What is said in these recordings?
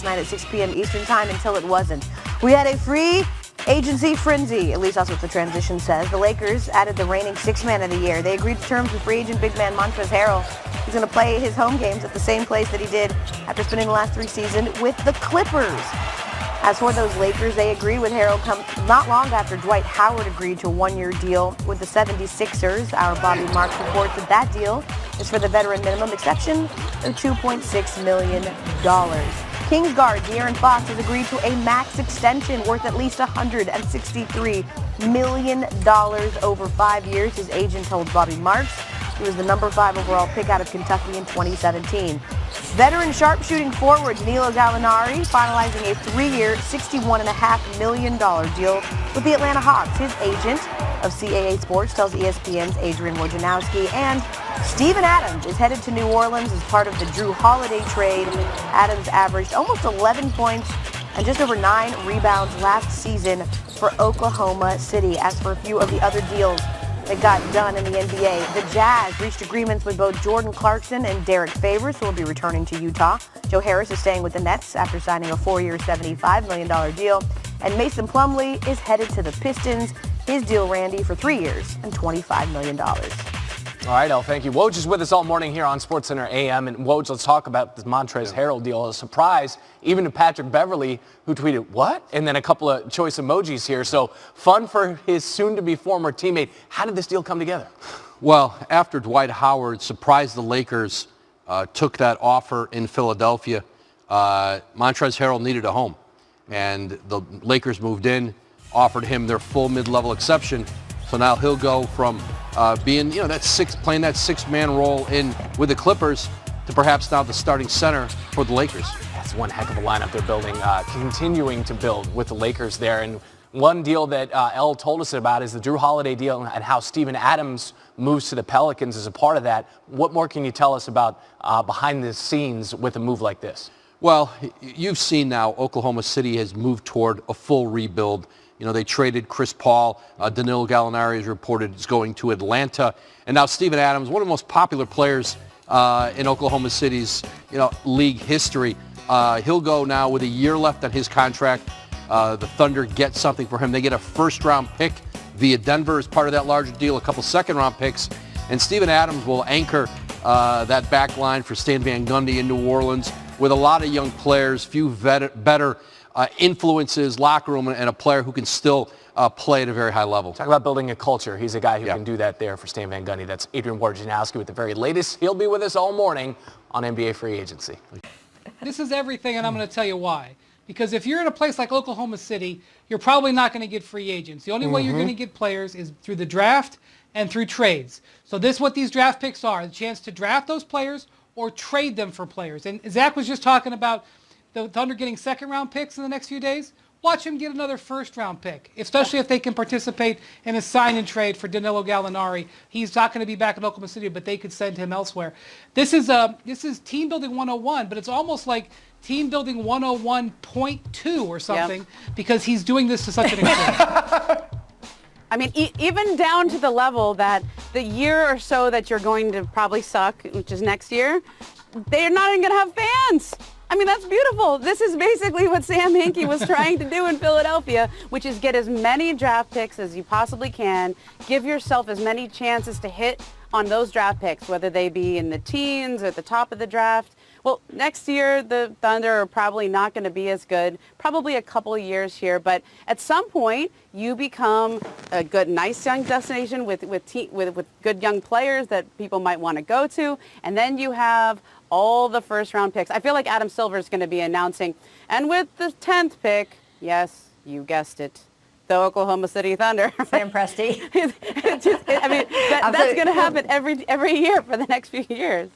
night at 6 p.m. Eastern Time until it wasn't. We had a free agency frenzy, at least that's what the transition says. The Lakers added the reigning sixth man of the year. They agreed to terms with free agent big man Montrezl Harrell. He's going to play his home games at the same place that he did after spending the last 3 seasons with the Clippers. As for those Lakers, they agreed with Harrell not long after Dwight Howard agreed to a 1-year deal with the 76ers. Our Bobby Marks reports that deal is for the veteran minimum exception of $2.6 million. Kings guard De'Aaron Fox has agreed to a max extension worth at least $163 million over 5 years. His agent told Bobby Marks he was the number 5 overall pick out of Kentucky in 2017. Veteran sharpshooting forward Danilo Gallinari finalizing a 3-year, $61.5 million deal with the Atlanta Hawks. His agent of CAA Sports tells ESPN's Adrian Wojnarowski, and Steven Adams is headed to New Orleans as part of the Drew Holiday trade. Adams averaged almost 11 points and just over 9 rebounds last season for Oklahoma City. As for a few of the other deals that got done in the NBA, the Jazz reached agreements with both Jordan Clarkson and Derek Favors, who will be returning to Utah. Joe Harris is staying with the Nets after signing a 4-year, $75 million deal. And Mason Plumlee is headed to the Pistons. His deal, Randy, for 3 years and $25 million. All right, El, thank you. Woj is with us all morning here on SportsCenter AM. And Woj, let's talk about this Montrezl Harrell deal. A surprise, even to Patrick Beverley, who tweeted, "What?" And then a couple of choice emojis here. So fun for his soon-to-be former teammate. How did this deal come together? Well, after Dwight Howard surprised the Lakers, took that offer in Philadelphia, Montrezl Harrell needed a home. And the Lakers moved in, offered him their full mid-level exception. So now he'll go from being, playing that six-man role in with the Clippers to perhaps now the starting center for the Lakers. That's one heck of a lineup they're building, continuing to build with the Lakers there. And one deal that El told us about is the Drew Holiday deal and how Steven Adams moves to the Pelicans as a part of that. What more can you tell us about behind the scenes with a move like this? Well, you've seen now Oklahoma City has moved toward a full rebuild. They traded Chris Paul. Danilo Gallinari is reported is going to Atlanta. And now Steven Adams, one of the most popular players in Oklahoma City's league history. He'll go now with a year left on his contract. The Thunder get something for him. They get a first-round pick via Denver as part of that larger deal, a couple second-round picks. And Steven Adams will anchor that back line for Stan Van Gundy in New Orleans with a lot of young players, few better influences, locker room, and a player who can still play at a very high level. Talk about building a culture. He's a guy who can do that there for Stan Van Gundy. That's Adrian Wojnarowski with the very latest. He'll be with us all morning on NBA Free Agency. This is everything, and I'm going to tell you why. Because if you're in a place like Oklahoma City, you're probably not going to get free agents. The only way you're going to get players is through the draft and through trades. So this is what these draft picks are, the chance to draft those players or trade them for players. And Zach was just talking about the Thunder getting second-round picks in the next few days. Watch him get another first-round pick, especially if they can participate in a sign-and-trade for Danilo Gallinari. He's not going to be back in Oklahoma City, but they could send him elsewhere. This is team building 101, but it's almost like team building 101.2 or something because he's doing this to such an extent. I mean, even down to the level that the year or so that you're going to probably suck, which is next year, they're not even going to have fans. I mean, that's beautiful. This is basically what Sam Hinkie was trying to do in Philadelphia, which is get as many draft picks as you possibly can, give yourself as many chances to hit on those draft picks, whether they be in the teens or at the top of the draft. Well, next year, the Thunder are probably not going to be as good, probably a couple of years here, but at some point, you become a good, nice young destination with good young players that people might want to go to, and then you have all the first-round picks. I feel like Adam Silver is going to be announcing, and with the 10th pick, yes, you guessed it, the Oklahoma City Thunder. Sam Presti. That's going to happen every year for the next few years.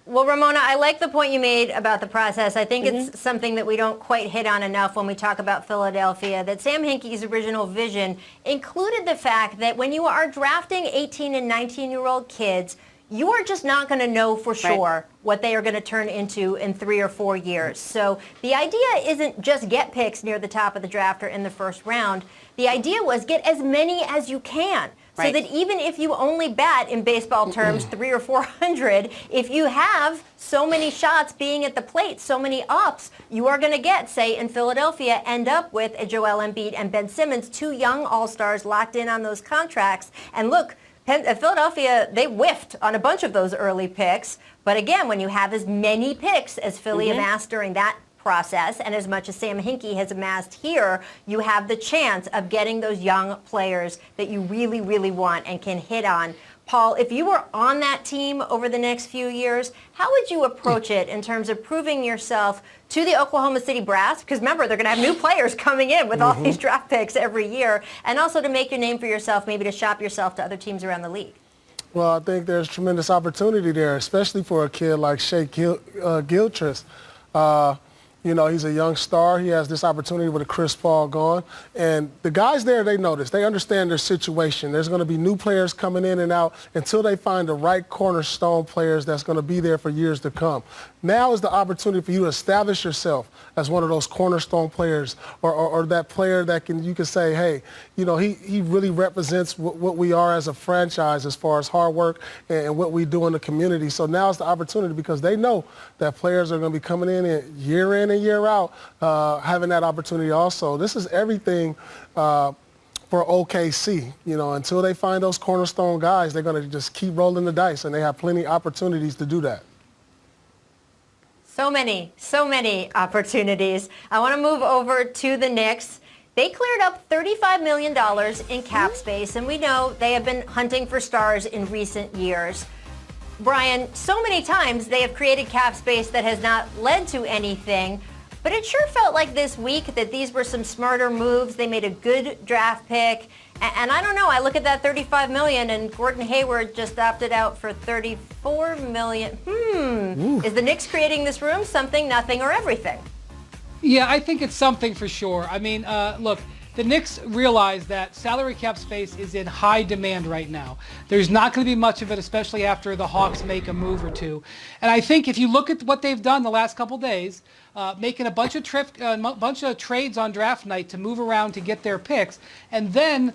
Well, Ramona, I like the point you made about the process. I think it's something that we don't quite hit on enough when we talk about Philadelphia, that Sam Hinkie's original vision included the fact that when you are drafting 18 and 19-year-old kids, you are just not going to know for sure what they are going to turn into in 3 or 4 years. So the idea isn't just get picks near the top of the draft or in the first round. The idea was get as many as you can so that even if you only bat in baseball terms 300 or 400, if you have so many shots being at the plate, so many ups, you are going to get, say, in Philadelphia, end up with a Joel Embiid and Ben Simmons, two young all-stars locked in on those contracts. And look, Philadelphia, they whiffed on a bunch of those early picks. But again, when you have as many picks as Philly amassed during that process, and as much as Sam Hinkie has amassed here, you have the chance of getting those young players that you really, really want and can hit on. Paul, if you were on that team over the next few years, how would you approach it in terms of proving yourself to the Oklahoma City Brass? Because remember, they're going to have new players coming in with all these draft picks every year, and also to make your name for yourself, maybe to shop yourself to other teams around the league. Well, I think there's tremendous opportunity there, especially for a kid like Shea Gilchrist. You know, he's a young star. He has this opportunity with a Chris Paul gone. And the guys there, they know this. They understand their situation. There's going to be new players coming in and out until they find the right cornerstone players that's going to be there for years to come. Now is the opportunity for you to establish yourself as one of those cornerstone players or that player that you can say, hey, you know, he really represents what we are as a franchise as far as hard work and what we do in the community. So now is the opportunity because they know that players are going to be coming in and year out, having that opportunity also. This is everything for OKC. You know, until they find those cornerstone guys, they're going to just keep rolling the dice, and they have plenty of opportunities to do that. So many opportunities. I want to move over to the Knicks. They cleared up $35 million in cap space, and we know they have been hunting for stars in recent years. Brian, so many times they have created cap space that has not led to anything, but it sure felt like this week that these were some smarter moves. They made a good draft pick, and I don't know, I look at that $35 million and Gordon Hayward just opted out for $34 million. Is the Knicks creating this room something, nothing, or everything? Yeah, I think it's something for sure. I mean, look, the Knicks realize that salary cap space is in high demand right now. There's not going to be much of it, especially after the Hawks make a move or two. And I think if you look at what they've done the last couple days, making a bunch of trades on draft night to move around to get their picks, and then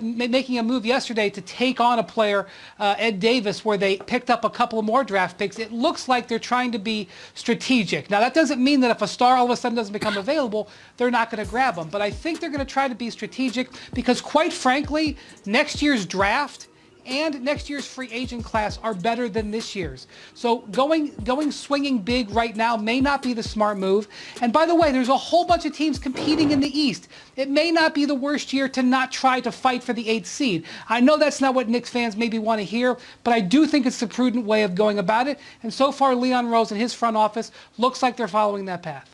making a move yesterday to take on a player, Ed Davis, where they picked up a couple more draft picks. It looks like they're trying to be strategic. Now, that doesn't mean that if a star all of a sudden doesn't become available, they're not going to grab them. But I think they're going to try to be strategic because, quite frankly, next year's draft and next year's free agent class are better than this year's. So going swinging big right now may not be the smart move. And by the way, there's a whole bunch of teams competing in the East. It may not be the worst year to not try to fight for the 8th seed. I know that's not what Knicks fans maybe want to hear, but I do think it's the prudent way of going about it. And so far, Leon Rose and his front office looks like they're following that path.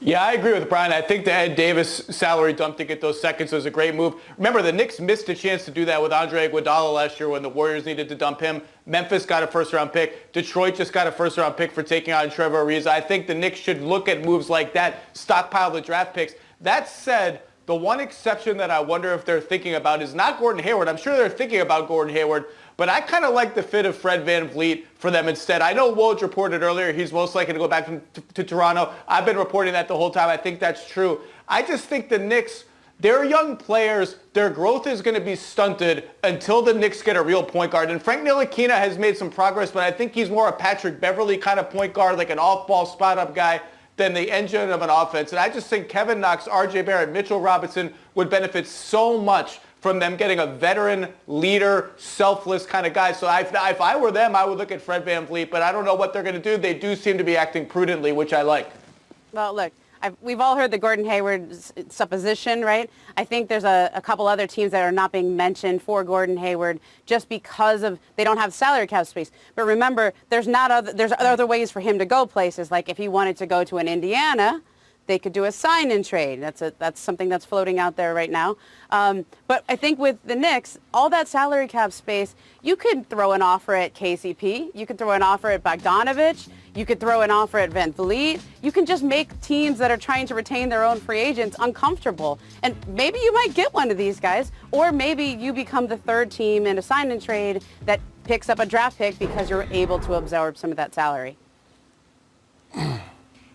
Yeah, I agree with Brian. I think the Ed Davis salary dump to get those seconds was a great move. Remember, the Knicks missed a chance to do that with Andre Iguodala last year when the Warriors needed to dump him. Memphis got a first-round pick. Detroit just got a first-round pick for taking on Trevor Ariza. I think the Knicks should look at moves like that, stockpile the draft picks. That said, the one exception that I wonder if they're thinking about is not Gordon Hayward. I'm sure they're thinking about Gordon Hayward, but I kind of like the fit of Fred VanVleet for them instead. I know Woj reported earlier he's most likely to go back to Toronto. I've been reporting that the whole time. I think that's true. I just think the Knicks, they're young players. Their growth is going to be stunted until the Knicks get a real point guard. And Frank Ntilikina has made some progress, but I think he's more a Patrick Beverley kind of point guard, like an off-ball spot-up guy than the engine of an offense. And I just think Kevin Knox, RJ Barrett, Mitchell Robinson would benefit so much from them getting a veteran, leader, selfless kind of guy. So if I were them, I would look at Fred VanVleet, but I don't know what they're going to do. They do seem to be acting prudently, which I like. Well, look, we've all heard the Gordon Hayward supposition, right? I think there's a couple other teams that are not being mentioned for Gordon Hayward just because of they don't have salary cap space. But remember, there's other ways for him to go places. Like if he wanted to go to an Indiana, they could do a sign-in trade. That's something that's floating out there right now. But I think with the Knicks, all that salary cap space, you could throw an offer at KCP. You could throw an offer at Bogdanovich. You could throw an offer at VanVleet. You can just make teams that are trying to retain their own free agents uncomfortable. And maybe you might get one of these guys, or maybe you become the third team in a sign-in trade that picks up a draft pick because you're able to absorb some of that salary.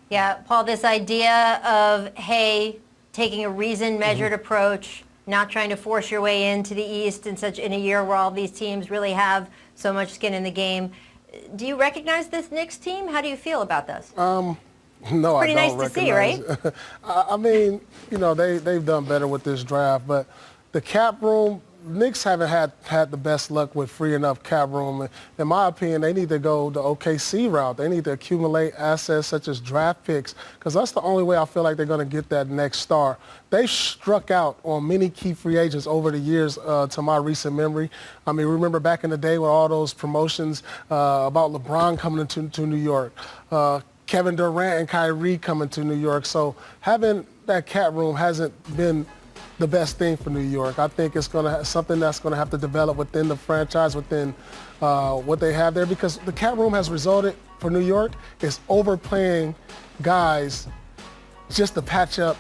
Yeah, Paul, this idea of, hey, taking a reasoned, measured approach, not trying to force your way into the East in a year where all these teams really have so much skin in the game. Do you recognize this Knicks team? How do you feel about this? No, Pretty I nice don't to see, recognize. right? I mean, they've done better with this draft, but the cap room, Knicks haven't had the best luck with freeing up cap room. In my opinion, they need to go the OKC route. They need to accumulate assets such as draft picks, because that's the only way I feel like they're going to get that next star. They've struck out on many key free agents over the years, to my recent memory. I mean, remember back in the day with all those promotions about LeBron coming to New York, Kevin Durant and Kyrie coming to New York. So having that cap room hasn't been the best thing for New York. I think it's something that's going to have to develop within the franchise, within what they have there, because the cap room has resulted for New York is overplaying guys just to patch up